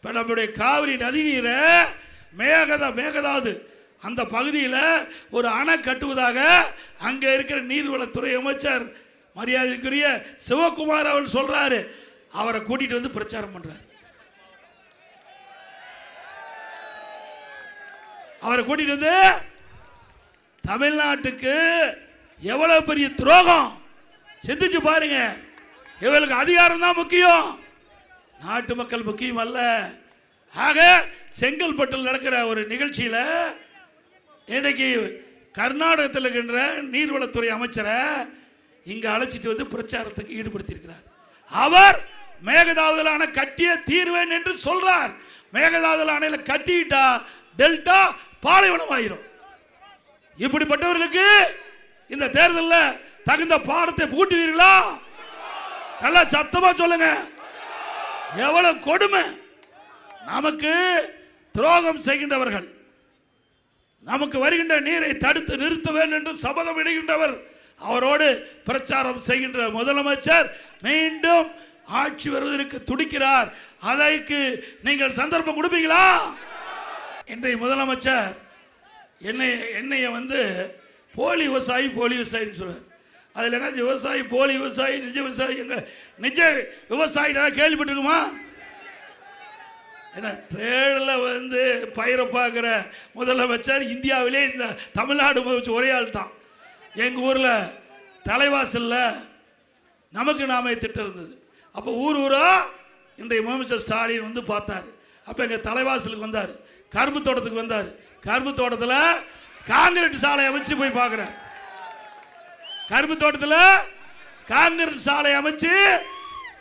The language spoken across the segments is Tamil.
இப்போ நம்முடைய காவிரி நதிநீரை மேகதாது அந்த பகுதியில் ஒரு அணை கட்டுவதாக அங்கே இருக்கிற நீர்வளத்துறை அமைச்சர் மரியாதைக்குரிய சிவகுமார் அவர் சொல்றாரு. அவரை கூட்டிட்டு வந்து பிரச்சாரம் பண்றாரு. அவரை கூட்டிட்டு வந்து தமிழ்நாட்டுக்கு எவ்வளவு பெரிய துரோகம் சிந்திச்சு பாருங்க. இவர்களுக்கு அதிகாரம் தான் முக்கியம், நாட்டு மக்கள் முக்கியம் அல்ல. ஆக செங்கல்பட்டில் நடக்கிற ஒரு நிகழ்ச்சியில் இன்னைக்கு கர்நாடகத்தில் இருக்கின்ற நீர்வளத்துறை அமைச்சரை இங்க அழைச்சிட்டு வந்து பிரச்சாரத்துக்கு ஈடுபடுத்தியிருக்கிறார். அவர் மேகதாது அணை கட்டிய தீர்வேன் என்று சொல்றார். மேகதாது அணையில கட்டிட்டா டெல்டா பாலைவனம் ஆயிரும். இப்படிப்பட்டவர்களுக்கு இந்த தேர்தலில் தகுந்த பாடத்தை பூட்டுவீர்களா? நல்லா சத்தமா சொல்லுங்க. எவ்வளவு கொடுமை! நமக்கு துரோகம் செய்கின்றவர்கள், நமக்கு வருகின்ற நீரை தடுத்து நிறுத்த வேண்டும் என்று சபதம் இடுகின்றவர், அவரோடு பிரச்சாரம் செய்கின்ற முதலமைச்சர் மீண்டும் ஆட்சி வருவதற்கு துடிக்கிறார். அதற்கு நீங்கள் சந்தர்ப்பம் கொடுப்பீங்களா? இன்றைய முதலமைச்சர் என்னைய வந்து போலி விவசாயின்னு சொல்றார். அதில் என்ன விவசாயி, போலி விவசாயி, நிஜ விவசாயி, எங்க நிஜ விவசாயி கேள்விப்பட்டிருக்குமா? ஏன்னா ட்ரேடில் வந்து பயிரை பார்க்குற முதலமைச்சர் இந்தியாவிலே இந்த தமிழ்நாடு ஒரே ஆள் தான். எங்கள் ஊரில் தலைவாசலில் நமக்கு நாமே திட்டம் இருந்தது. அப்போ ஊரா இன்றைய முதலமைச்சர் ஸ்டாலின் வந்து பார்த்தார். அப்போ எங்கள் தலைவாசலுக்கு வந்தார், கரும்பு தோட்டத்துக்கு வந்தார். கரும்பு தோட்டத்தில் காங்கிரீட் சாலை அமைச்சு போய் பார்க்குறார். கரும்பு தோட்டத்தில் காங்கிரீட் சாலை அமைச்சு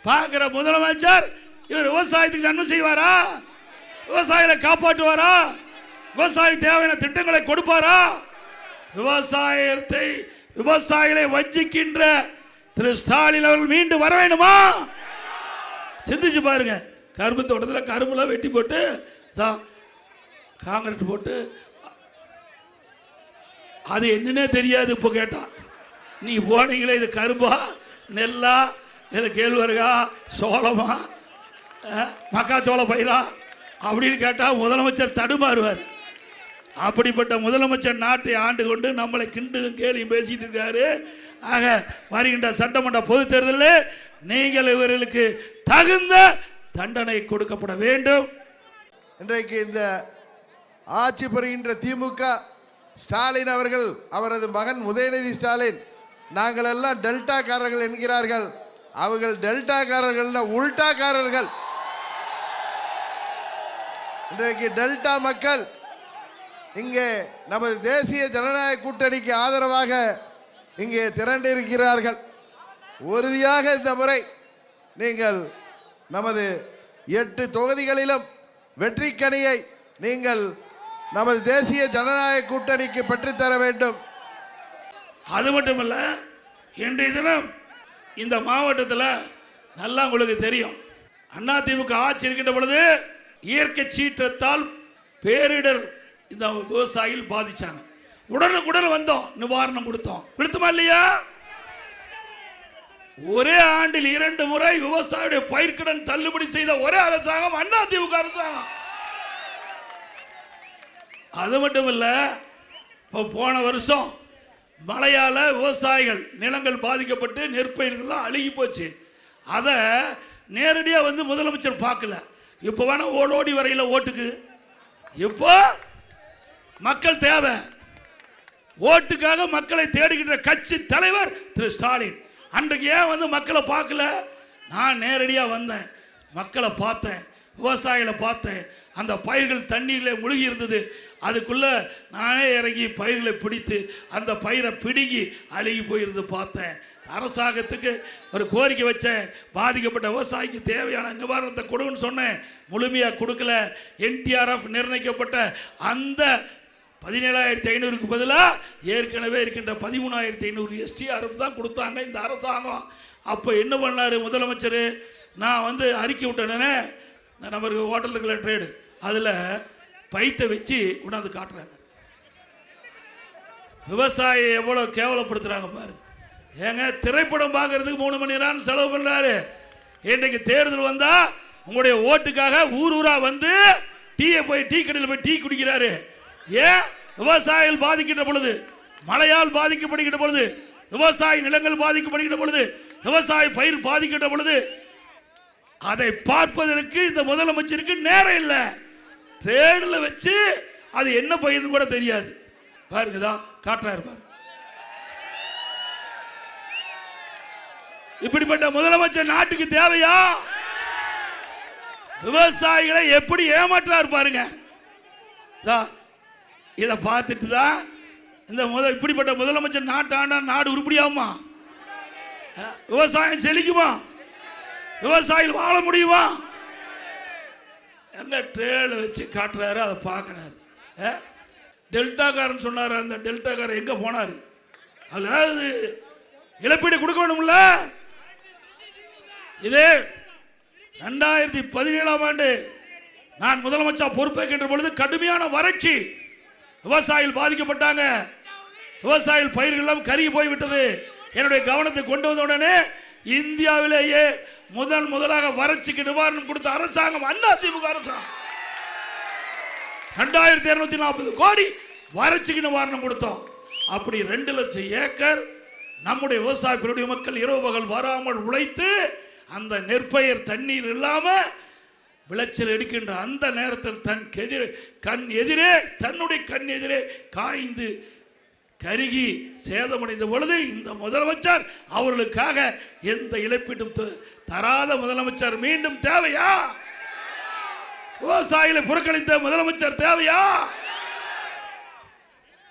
பார்க்குற முதலமைச்சர் இவர் விவசாயத்துக்கு நன்மை செய்வாரா? விவசாயிகளை காப்பாற்றுவாரா? விவசாயி தேவையான திட்டங்களை கொடுப்பாரா? விவசாயிகளை வஞ்சிக்கின்ற திரு ஸ்டாலின் அவர்கள் மீண்டும் வர வேண்டுமா? சிந்திச்சு பாருங்க. கரும்பு தோட்டத்தில் கரும்புல வெட்டி போட்டு காங்கிரீட் போட்டு அது என்னன்னே தெரியாது. இப்போ கேட்டா நீ போனீங்களே இது கரும்பா, நெல்லா, இது கேழ்வரகா, சோளமா, மக்காச்சோள பயிரா அப்படின்னு கேட்டால் முதலமைச்சர் தடுமாறுவார். அப்படிப்பட்ட முதலமைச்சர் நாட்டை ஆண்டு கொண்டு நம்மளை கிண்டும் கேலியும் பேசிட்டு இருக்காரு. ஆக வருகின்ற சட்டமன்ற பொது தேர்தலில் நீங்கள் இவர்களுக்கு தகுந்த தண்டனை கொடுக்கப்பட வேண்டும். இன்றைக்கு இந்த ஆட்சி புரிகின்ற திமுக ஸ்டாலின் அவர்கள், அவரது மகன் உதயநிதி ஸ்டாலின், நாங்கள் எல்லாம் டெல்டாக்காரர்கள் என்கிறார்கள். அவர்கள் டெல்டாக்காரர்கள் உல்டாக்காரர்கள். இன்றைக்கு டெல்டா மக்கள் இங்கே நமது தேசிய ஜனநாயக கூட்டணிக்கு ஆதரவாக இங்கே திரண்டிருக்கிறார்கள். உறுதியாக இந்த முறை நீங்கள் நமது 8 தொகுதிகளிலும் வெற்றிக்கனியை நீங்கள் நமது தேசிய ஜனநாயக கூட்டணிக்கு பெற்றுத்தர வேண்டும். அது மட்டுமல்ல, இன்றைய தினம் இந்த மாவட்டத்தில் நல்லா உங்களுக்கு தெரியும், அதிமுக ஆட்சி இருக்கின்ற பொழுது இயற்கை சீற்றத்தால் பேரிடர் இந்த விவசாயிகள் பாதிச்சாங்க. உடனுக்குடன் வந்தோம், நிவாரணம் கொடுத்தோமா இல்லையா? ஒரே ஆண்டில் 2 முறை விவசாயியுடைய பயிர்க்கடன் தள்ளுபடி செய்த ஒரே அரசாங்கம் அதிமுக அரசாங்கம். அது மட்டும் இல்ல, போன வருஷம் மழையால விவசாயிகள் நிலங்கள் பாதிக்கப்பட்டு நெற்பயிர்கள் அழுகி போச்சு. அதை நேரடியாக வந்து முதலமைச்சர் பார்க்கல. இப்போ வேணா ஓடோடி வரையில ஓட்டுக்கு. இப்போ மக்கள் தேவை, ஓட்டுக்காக மக்களை தேடுகின்ற கட்சி தலைவர் திரு ஸ்டாலின். அன்றைக்கு ஏன் வந்து மக்களை பார்க்கல? நான் நேரடியாக வந்தேன், மக்களை பார்த்தேன், விவசாயிகளை பார்த்தேன். அந்த பயிர்கள் தண்ணீரில் முழுகி இருந்தது. அதுக்குள்ள நானே இறங்கி பயிர்களை பிடித்து அந்த பயிரை பிடுங்கி அழுகி போயிருந்து பார்த்தேன். அரசாங்கத்துக்கு ஒரு கோரிக்கை வச்சேன், பாதிக்கப்பட்ட விவசாயிக்கு தேவையான நிவாரணத்தை கொடுன்னு சொன்னேன். முழுமையாக கொடுக்கல. NTRF நிர்ணயிக்கப்பட்ட அந்த 17,500க்கு பதிலாக ஏற்கனவே இருக்கின்ற 13,500 STRF தான் கொடுத்தாங்க இந்த அரசாங்கம். அப்போ என்ன பண்ணார் முதலமைச்சர்? நான் வந்து அறிக்கை விட்டேனே, நம்மளுக்கு ஹோட்டல் இருக்கிற ட்ரேடு, அதில் பைத்தை வச்சு கொண்டாந்து காட்டுறாங்க. விவசாயி எவ்வளோ கேவலப்படுத்துகிறாங்க பாரு. ஏங்க, திரைப்படம் பார்க்கறதுக்கு 3 மணி நேரம் செலவு பண்ணுறாரு. இன்றைக்கு தேர்தல் வந்தால் உங்களுடைய ஓட்டுக்காக ஊர் ஊரா வந்து டீ கடையில் போய் டீ குடிக்கிறாரு. ஏன்? விவசாயிகள் பாதிக்கின்ற பொழுது, மழையால் பாதிக்கப்படுகின்ற பொழுது, விவசாய நிலங்கள் பாதிக்கப்படுகின்ற பொழுது, விவசாய பயிர் பாதிக்கின்ற பொழுது அதை பார்ப்பதற்கு இந்த முதலமைச்சருக்கு நேரம் இல்லை. ட்ரேடில் வச்சு அது என்ன பயிர்னு கூட தெரியாது. பாருங்கதான் காட்டுறாரு பாரு. இப்படிப்பட்ட முதலமைச்சர் நாட்டுக்கு தேவையா? விவசாயிகளை எப்படி ஏமாற்றாரு பாருங்க. இதை பார்த்துட்டு தான் இந்த இப்படிப்பட்ட முதலமைச்சர் நாட்டாண்டா நாடு உருப்படியாகுமா? விவசாயம் செழிக்குமா? விவசாயிகள் வாழ முடியுமா? எங்க ட்ரேல வச்சு காட்டுறாரு, அதை பார்க்கிறாரு. டெல்டாக்காரன் சொன்னார். அந்த டெல்டாக்காரன் எங்க போனாரு? அதாவது இழப்பீடு கொடுக்க வேணும்ல. இதே 2017ஆம் ஆண்டு நான் முதலமைச்சர் பொறுப்பேற்கின்ற பொழுது கடுமையான வறட்சி, விவசாயிகள் பாதிக்கப்பட்டாங்க. விவசாயிகள் பயிர்கள் எல்லாம் கருகி போய்விட்டது. என்னுடைய கவனத்தை கொண்டு வந்த உடனே இந்தியாவிலேயே முதலாக வறட்சிக்கு நிவாரணம் கொடுத்த அரசாங்கம் அதிமுக அரசாங்கம். 2240 கோடி வறட்சிக்கு நிவாரணம் கொடுத்தோம். அப்படி 2 லட்சம் ஏக்கர் நம்முடைய விவசாய பெருடைய மக்கள் இரவு பகல் வராமல் உழைத்து அந்த நெற்பயிர் தண்ணீர் இல்லாம விளைச்சல் எடுக்கின்ற அந்த நேரத்தில் தன்னுடைய கண் எதிரே காய்ந்து கருகி சேதமடைந்த பொழுது இந்த முதலமைச்சர் அவர்களுக்காக எந்த இழப்பீட்டும் தராத முதலமைச்சர் மீண்டும் தேவையா? விவசாயிகளை புறக்கணித்த முதலமைச்சர் தேவையா?